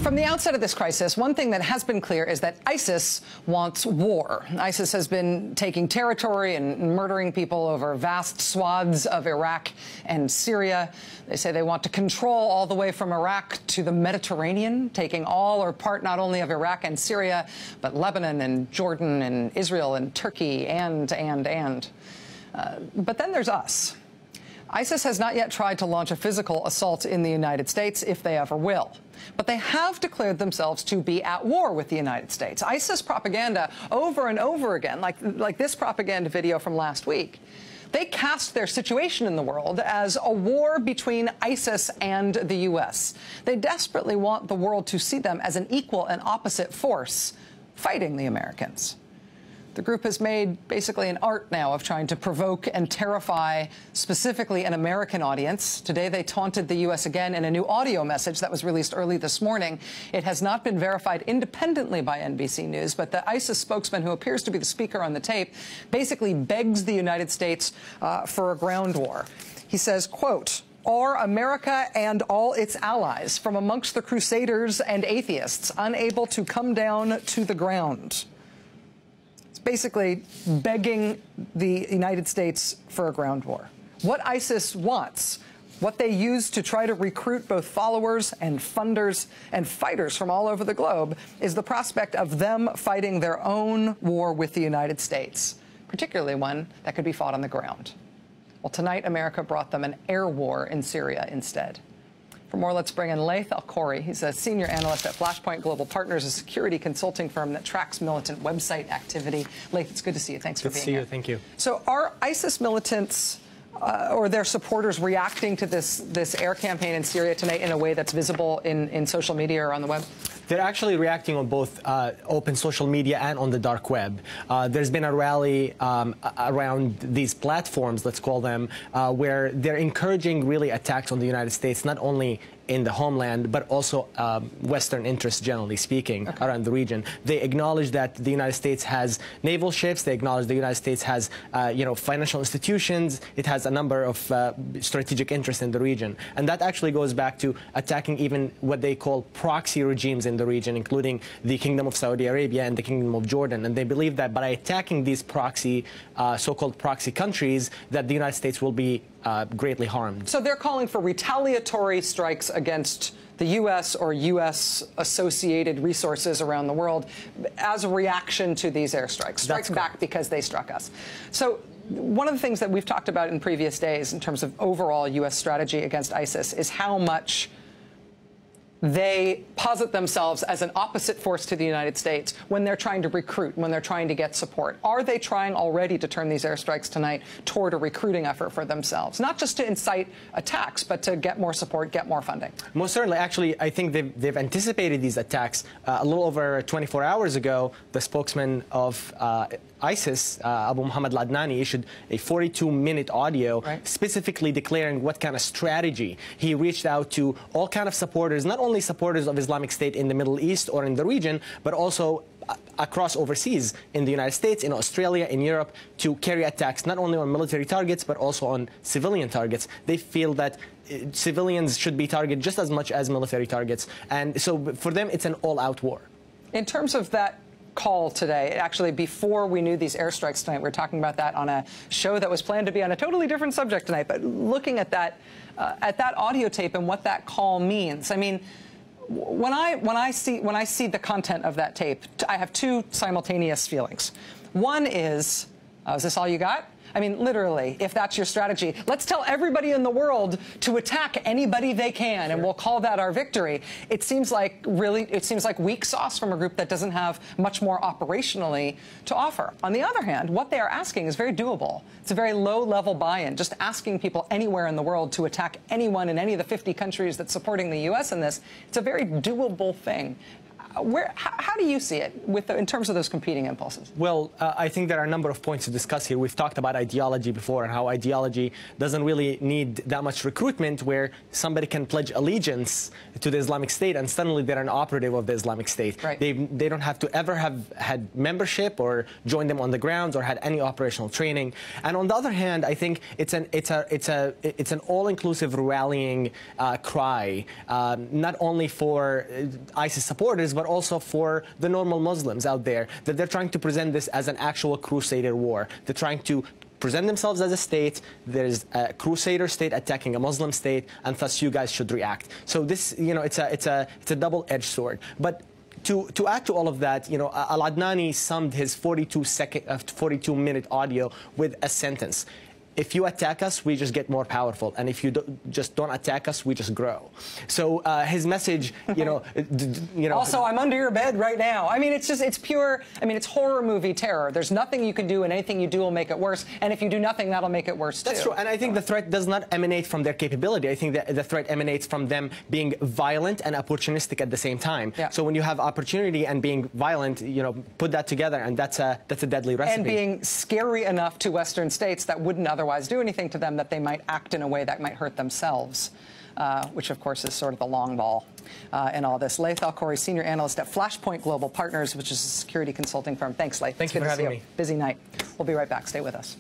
From the outset of this crisis, one thing that has been clear is that ISIS wants war. ISIS has been taking territory and murdering people over vast swaths of Iraq and Syria. They say they want to control all the way from Iraq to the Mediterranean, taking all or part not only of Iraq and Syria, but Lebanon and Jordan and Israel and Turkey and. But then there's us. ISIS has not yet tried to launch a physical assault in the United States, if they ever will. But they have declared themselves to be at war with the United States. ISIS propaganda over and over again, like this propaganda video from last week, they cast their situation in the world as a war between ISIS and the U.S. They desperately want the world to see them as an equal and opposite force fighting the Americans. The group has made basically an art now of trying to provoke and terrify specifically an American audience. Today, they taunted the U.S. again in a new audio message that was released early this morning. It has not been verified independently by NBC News, but the ISIS spokesman, who appears to be the speaker on the tape, basically begs the United States for a ground war. He says, quote, "Are America and all its allies from amongst the crusaders and atheists unable to come down to the ground?" Basically begging the United States for a ground war. What ISIS wants, what they use to try to recruit both followers and funders and fighters from all over the globe, is the prospect of them fighting their own war with the United States, particularly one that could be fought on the ground. Well, tonight, America brought them an air war in Syria instead. For more, let's bring in Laith Alkhouri. He's a senior analyst at Flashpoint Global Partners, a security consulting firm that tracks militant website activity. Laith, it's good to see you. Thanks for being here. Good to see you. Thank you. So are ISIS militants or their supporters reacting to this air campaign in Syria tonight in a way that's visible in social media or on the web? They're actually reacting on both open social media and on the dark web. There's been a rally around these platforms, let's call them, where they're encouraging really attacks on the United States, not only in the homeland, but also Western interests, generally speaking, around the region. They acknowledge that the United States has naval ships. They acknowledge the United States has, financial institutions. It has a number of strategic interests in the region. And that actually goes back to attacking even what they call proxy regimes in the region, including the Kingdom of Saudi Arabia and the Kingdom of Jordan. And they believe that by attacking these proxy, so-called proxy countries, that the United States will be greatly harmed. So they're calling for retaliatory strikes against the U.S. or U.S.-associated resources around the world as a reaction to these airstrikes. Strikes back because they struck us. So one of the things that we've talked about in previous days in terms of overall U.S. strategy against ISIS is how much they posit themselves as an opposite force to the United States when they're trying to recruit, when they're trying to get support. Are they trying already to turn these airstrikes tonight toward a recruiting effort for themselves? Not just to incite attacks, but to get more support, get more funding? Most certainly. Actually, I think they've anticipated these attacks. A little over 24 hours ago, the spokesman of ISIS, Abu Muhammad al-Adnani, issued a 42-minute audio specifically declaring what kind of strategy. He reached out to all kind of supporters, not only supporters of Islamic State in the Middle East or in the region, but also across overseas in the United States, in Australia, in Europe, to carry attacks not only on military targets, but also on civilian targets. They feel that civilians should be targeted just as much as military targets. And so for them, it's an all-out war. In terms of that call today, actually, before we knew these airstrikes tonight, we were talking about that on a show that was planned to be on a totally different subject tonight, but looking at that audio tape and what that call means. I mean, when I see the content of that tape, I have two simultaneous feelings. One is, is this all you got? I mean, literally, if that's your strategy, let's tell everybody in the world to attack anybody they can, and we'll call that our victory. It seems like weak sauce from a group that doesn't have much more operationally to offer. On the other hand, what they are asking is very doable. It's a very low-level buy-in, just asking people anywhere in the world to attack anyone in any of the 50 countries that's supporting the U.S. in this. It's a very doable thing. How do you see it in terms of those competing impulses? Well, I think there are a number of points to discuss here. We've talked about ideology before and how ideology doesn't really need that much recruitment, where somebody can pledge allegiance to the Islamic State and suddenly they're an operative of the Islamic State. Right. They don't have to ever have had membership or joined them on the grounds or had any operational training. And on the other hand, I think it's an all-inclusive rallying cry, not only for ISIS supporters, but also for the normal Muslims out there, that they're trying to present this as an actual crusader war. They're trying to present themselves as a state. There's a crusader state attacking a Muslim state, and thus you guys should react. So this, it's a double-edged sword. But to add to all of that, Al-Adnani summed his 42-minute audio with a sentence: if you attack us, we just get more powerful, and if you just don't attack us, we just grow. So his message, Also, I'm under your bed right now. I mean, it's pure. I mean, it's horror movie terror. There's nothing you can do, and anything you do will make it worse. And if you do nothing, that'll make it worse too. That's true. And I think the threat does not emanate from their capability. I think that the threat emanates from them being violent and opportunistic at the same time. Yeah. So when you have opportunity and being violent, put that together, and that's a deadly recipe. And being scary enough to Western states that wouldn't otherwise do anything to them, that they might act in a way that might hurt themselves, which, of course, is sort of the long ball in all this. Laith Alkhouri, senior analyst at Flashpoint Global Partners, which is a security consulting firm. Thanks, Laith. Thanks for having me. Busy night. We'll be right back. Stay with us.